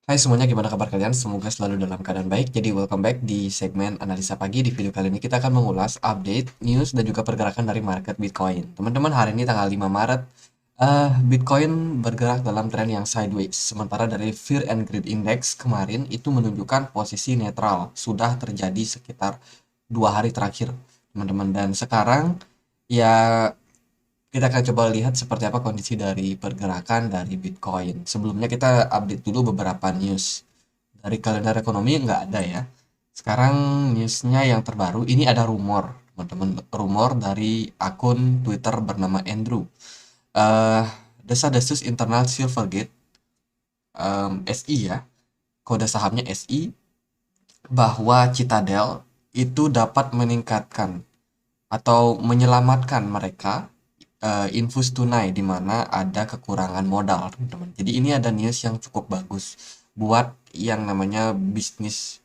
Hai semuanya, gimana kabar kalian? Semoga selalu dalam keadaan baik. Jadi welcome back di segmen analisa pagi. Di video kali ini kita akan mengulas update, news, dan juga pergerakan dari market Bitcoin. Teman-teman, hari ini tanggal 5 Maret, Bitcoin bergerak dalam tren yang sideways. Sementara dari Fear and Greed Index kemarin itu menunjukkan posisi netral. Sudah terjadi sekitar 2 hari terakhir, teman-teman. Dan sekarang ya kita akan coba lihat seperti apa kondisi dari pergerakan dari Bitcoin. Sebelumnya kita update dulu beberapa news. Dari kalender ekonomi nggak ada ya. Sekarang newsnya yang terbaru, ini ada rumor, teman-teman. Rumor dari akun Twitter bernama Andrew. Eh, Desa-desus internal Silvergate, SI ya, kode sahamnya SI, bahwa Citadel itu dapat meningkatkan atau menyelamatkan mereka infus tunai di mana ada kekurangan modal, teman-teman. Jadi ini ada news yang cukup bagus buat yang namanya bisnis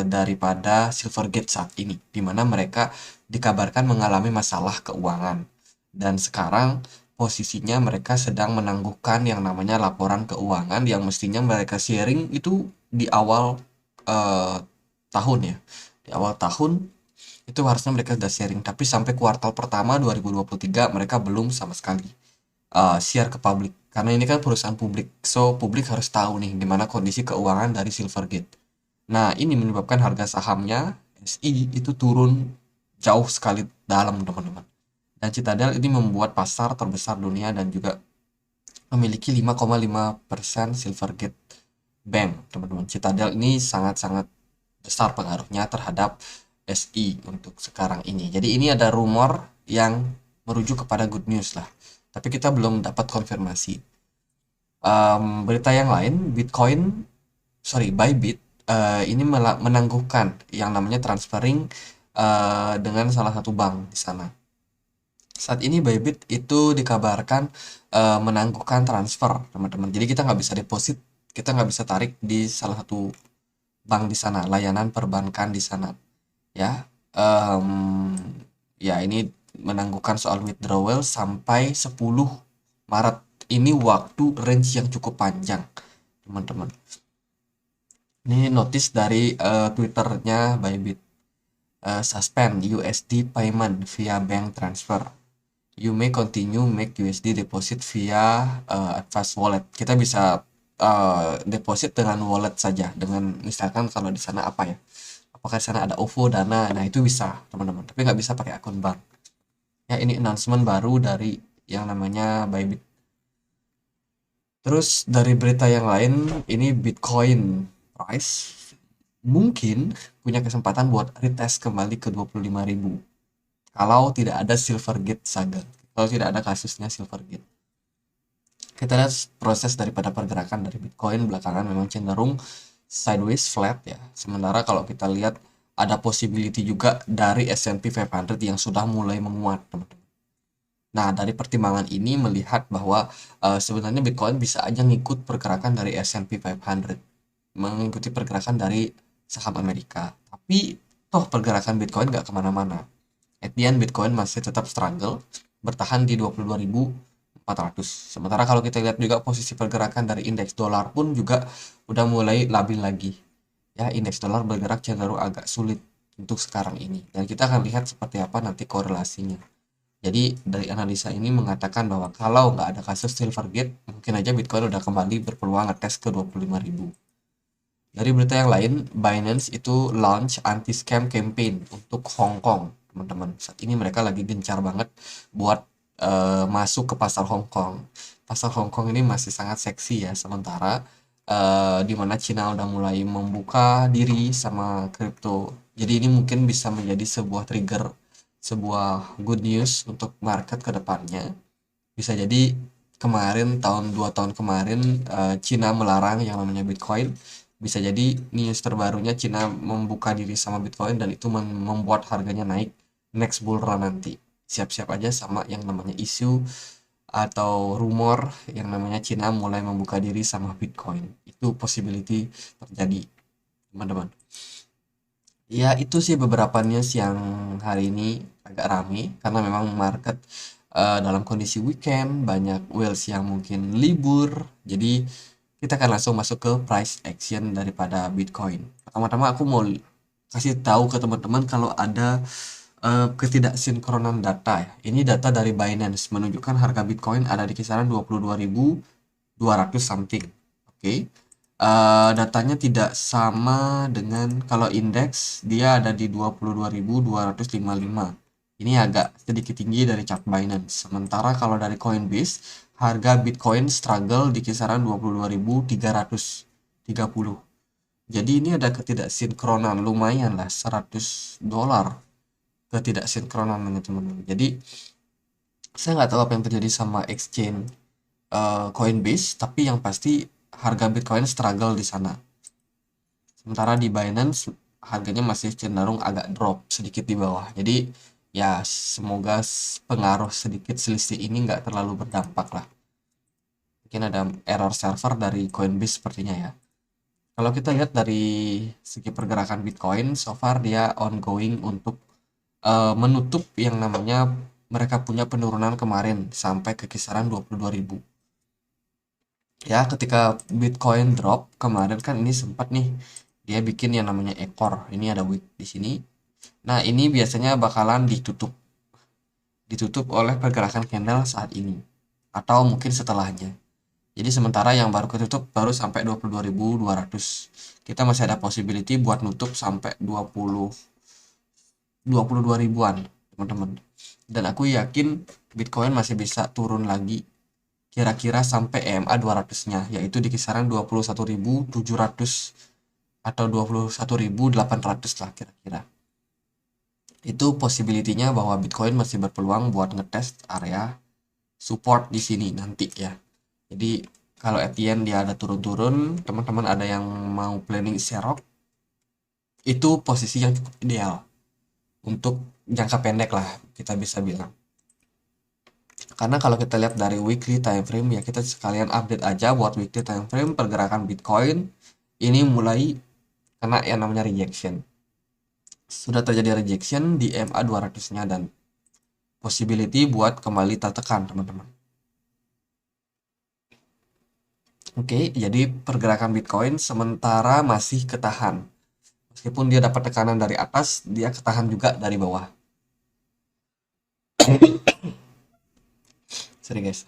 daripada Silvergate saat ini, di mana mereka dikabarkan mengalami masalah keuangan. Dan sekarang posisinya mereka sedang menangguhkan yang namanya laporan keuangan yang mestinya mereka sharing itu di awal eh, tahun ya. Di awal tahun itu harusnya mereka sudah sharing, tapi sampai kuartal pertama 2023 mereka belum sama sekali share ke publik, karena ini kan perusahaan publik, so publik harus tahu nih gimana kondisi keuangan dari Silvergate. Nah, ini menyebabkan harga sahamnya SI itu turun jauh sekali dalam, teman-teman. Dan Citadel ini membuat pasar terbesar dunia dan juga memiliki 5,5% Silvergate Bank, teman-teman. Citadel ini sangat-sangat besar pengaruhnya terhadap SI untuk sekarang ini. Jadi ini ada rumor yang merujuk kepada good news lah. Tapi kita belum dapat konfirmasi. Berita yang lain, Bybit ini menangguhkan yang namanya transferring dengan salah satu bank di sana. Saat ini Bybit itu dikabarkan menangguhkan transfer, teman-teman. Jadi kita nggak bisa deposit, kita nggak bisa tarik di salah satu bank di sana, layanan perbankan di sana. Ya, ya ini menangguhkan soal withdrawal sampai 10 Maret. Ini waktu range yang cukup panjang, teman-teman. Ini notice dari Twitternya Bybit. Suspend USD payment via bank transfer. You may continue make USD deposit via Advance Wallet. Kita bisa deposit dengan wallet saja, dengan misalkan kalau di sana apa ya? Apakah di sana ada OVO, Dana? Nah, itu bisa, teman-teman. Tapi nggak bisa pakai akun bank. Ya, ini announcement baru dari yang namanya Bybit. Terus dari berita yang lain, ini Bitcoin price mungkin punya kesempatan buat retest kembali ke 25.000 kalau tidak ada Silvergate saga. Kalau tidak ada kasusnya Silvergate. Kita lihat proses daripada pergerakan dari Bitcoin belakangan memang cenderung sideways flat ya. Sementara kalau kita lihat ada possibility juga dari S&P 500 yang sudah mulai menguat, teman-teman. Nah, dari pertimbangan ini melihat bahwa sebenarnya Bitcoin bisa aja ngikut pergerakan dari S&P 500, mengikuti pergerakan dari saham Amerika. Tapi toh pergerakan Bitcoin nggak kemana-mana. At the end, Bitcoin masih tetap struggle, bertahan di 22.400. Sementara kalau kita lihat juga posisi pergerakan dari indeks dolar pun juga udah mulai labil lagi. Ya, indeks dolar bergerak cenderung agak sulit untuk sekarang ini. Dan kita akan lihat seperti apa nanti korelasinya. Jadi dari analisa ini mengatakan bahwa kalau nggak ada kasus Silvergate, mungkin aja Bitcoin udah kembali berpeluang ngetes ke 25.000. Dari berita yang lain, Binance itu launch anti-scam campaign untuk Hong Kong, teman-teman. Saat ini mereka lagi gencar banget buat masuk ke pasar Hong Kong. Pasar Hong Kong ini masih sangat seksi ya, sementara di mana Cina udah mulai membuka diri sama kripto. Jadi ini mungkin bisa menjadi sebuah trigger, sebuah good news untuk market ke depannya. Bisa jadi kemarin tahun 2 tahun kemarin Cina melarang yang namanya Bitcoin. Bisa jadi news terbarunya Cina membuka diri sama Bitcoin dan itu membuat harganya naik next bull run nanti. Siap-siap aja sama yang namanya isu atau rumor yang namanya Cina mulai membuka diri sama Bitcoin. Itu possibility terjadi, teman-teman. Ya, itu sih beberapa news yang hari ini agak rame karena memang market dalam kondisi weekend, banyak whales yang mungkin libur. Jadi kita akan langsung masuk ke price action daripada Bitcoin. Pertama-tama aku mau kasih tahu ke teman-teman kalau ada ketidaksinkronan data ya. Ini data dari Binance menunjukkan harga Bitcoin ada di kisaran 22.200 something. Oke. Datanya tidak sama dengan kalau indeks dia ada di 22.255. Ini agak sedikit tinggi dari chart Binance. Sementara kalau dari Coinbase, harga Bitcoin struggle di kisaran 22.330. Jadi ini ada ketidaksinkronan lumayan lah, $100 ketidaksinkronan teman-teman. Jadi saya nggak tahu apa yang terjadi sama exchange Coinbase, tapi yang pasti harga Bitcoin struggle di sana. Sementara di Binance harganya masih cenderung agak drop sedikit di bawah. Jadi ya semoga pengaruh sedikit selisih ini nggak terlalu berdampak lah. Mungkin ada error server dari Coinbase sepertinya ya. Kalau kita lihat dari segi pergerakan Bitcoin, so far dia ongoing untuk menutup yang namanya mereka punya penurunan kemarin sampai ke kisaran 22.000. Ya, ketika Bitcoin drop kemarin kan ini sempat nih dia bikin yang namanya ekor. Ini ada wick di sini. Nah, ini biasanya bakalan ditutup oleh pergerakan candle saat ini atau mungkin setelahnya. Jadi sementara yang baru ketutup baru sampai 22.200. Kita masih ada possibility buat nutup sampai 22 ribuan, teman-teman. Dan aku yakin Bitcoin masih bisa turun lagi kira-kira sampai EMA 200-nya, yaitu di kisaran 21.700 atau 21.800 lah kira-kira. Itu possibility-nya bahwa Bitcoin masih berpeluang buat ngetest area support di sini nanti ya. Jadi kalau at the end dia ada turun-turun, teman-teman ada yang mau planning serok, itu posisi yang cukup ideal untuk jangka pendek lah kita bisa bilang. Karena kalau kita lihat dari weekly time frame ya kita sekalian update aja buat weekly time frame pergerakan Bitcoin ini mulai kena yang namanya rejection. Sudah terjadi rejection di MA 200-nya dan possibility buat kembali tertekan, teman-teman. Oke, jadi pergerakan Bitcoin sementara masih ketahan. Meskipun dia dapat tekanan dari atas, dia ketahan juga dari bawah. Sorry guys.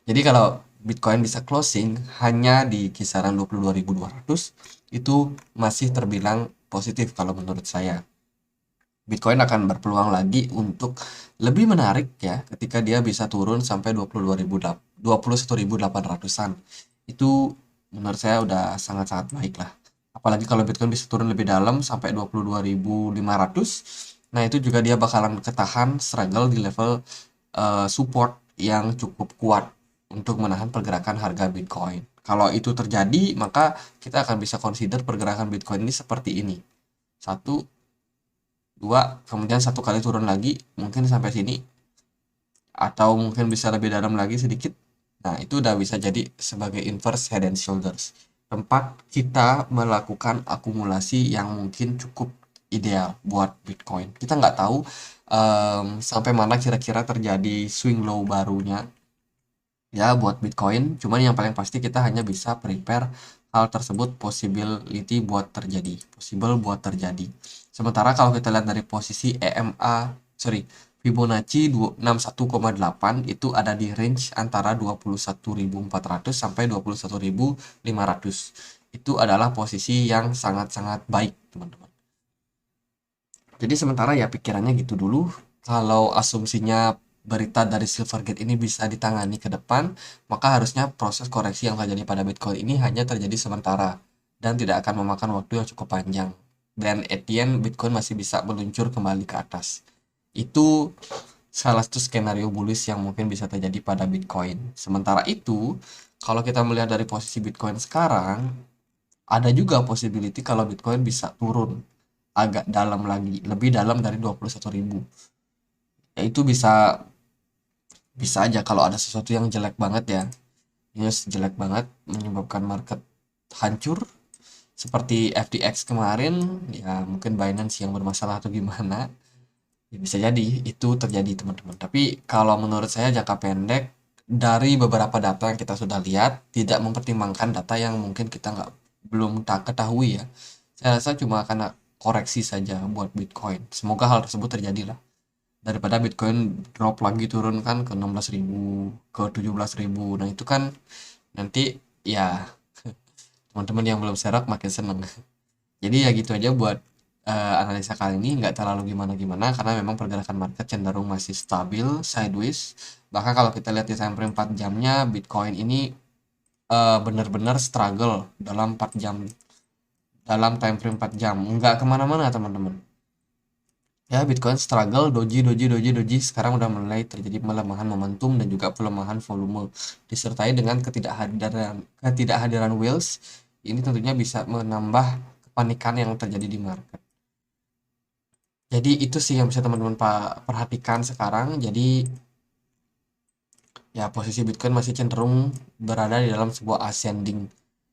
Jadi kalau Bitcoin bisa closing hanya di kisaran 22.200 itu masih terbilang positif kalau menurut saya. Bitcoin akan berpeluang lagi untuk lebih menarik ya ketika dia bisa turun sampai 21.800-an. Itu menurut saya udah sangat-sangat baik lah. Apalagi kalau Bitcoin bisa turun lebih dalam sampai 22.500. Nah, itu juga dia bakalan ketahan struggle di level support yang cukup kuat untuk menahan pergerakan harga Bitcoin. Kalau itu terjadi, maka kita akan bisa consider pergerakan Bitcoin ini seperti ini. 1, 2, kemudian 1 kali turun lagi, mungkin sampai sini. Atau mungkin bisa lebih dalam lagi sedikit. Nah, itu udah bisa jadi sebagai inverse head and shoulders. Tempat kita melakukan akumulasi yang mungkin cukup ideal buat Bitcoin. Kita nggak tahu sampai mana kira-kira terjadi swing low barunya ya buat Bitcoin. Cuman yang paling pasti kita hanya bisa prepare hal tersebut possibility buat terjadi, possible buat terjadi. Sementara kalau kita lihat dari posisi Fibonacci 61,8 itu ada di range antara 21.400 sampai 21.500. Itu adalah posisi yang sangat-sangat baik, teman-teman. Jadi sementara ya pikirannya gitu dulu. Kalau asumsinya berita dari Silvergate ini bisa ditangani ke depan, maka harusnya proses koreksi yang terjadi pada Bitcoin ini hanya terjadi sementara dan tidak akan memakan waktu yang cukup panjang. Dan at the end Bitcoin masih bisa meluncur kembali ke atas. Itu salah satu skenario bullish yang mungkin bisa terjadi pada Bitcoin. Sementara itu, kalau kita melihat dari posisi Bitcoin sekarang, ada juga possibility kalau Bitcoin bisa turun agak dalam lagi, lebih dalam dari 21.000. Ya itu bisa aja kalau ada sesuatu yang jelek banget ya. News jelek banget menyebabkan market hancur seperti FTX kemarin, ya mungkin Binance yang bermasalah atau gimana. Ya bisa jadi itu terjadi, teman-teman. Tapi kalau menurut saya jangka pendek dari beberapa data yang kita sudah lihat, tidak mempertimbangkan data yang mungkin kita belum tak ketahui ya. Saya rasa cuma karena koreksi saja buat Bitcoin. Semoga hal tersebut terjadi lah. Daripada Bitcoin drop lagi turun kan ke 16.000, ke 17.000. Nah, itu kan nanti ya teman-teman yang belum serok makin seneng. Jadi ya gitu aja buat analisa kali ini, nggak terlalu gimana-gimana karena memang pergerakan market cenderung masih stabil sideways. Bahkan kalau kita lihat di time frame 4 jamnya, Bitcoin ini benar-benar struggle dalam 4 jam, dalam time frame 4 jam, nggak kemana-mana teman-teman. Ya, Bitcoin struggle, doji, doji, doji, doji. Sekarang udah mulai terjadi pelemahan momentum dan juga pelemahan volume, disertai dengan ketidakhadiran whales. Ini tentunya bisa menambah kepanikan yang terjadi di market. Jadi itu sih yang bisa teman-teman perhatikan sekarang. Jadi ya, posisi Bitcoin masih cenderung berada di dalam sebuah ascending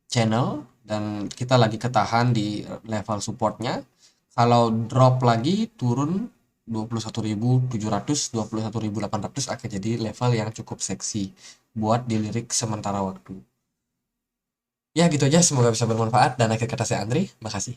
channel dan kita lagi ketahan di level supportnya. Kalau drop lagi turun 21.700, 21.800 akan jadi level yang cukup seksi buat dilirik sementara waktu. Ya gitu aja, semoga bisa bermanfaat, dan akhir kata saya Andri, makasih.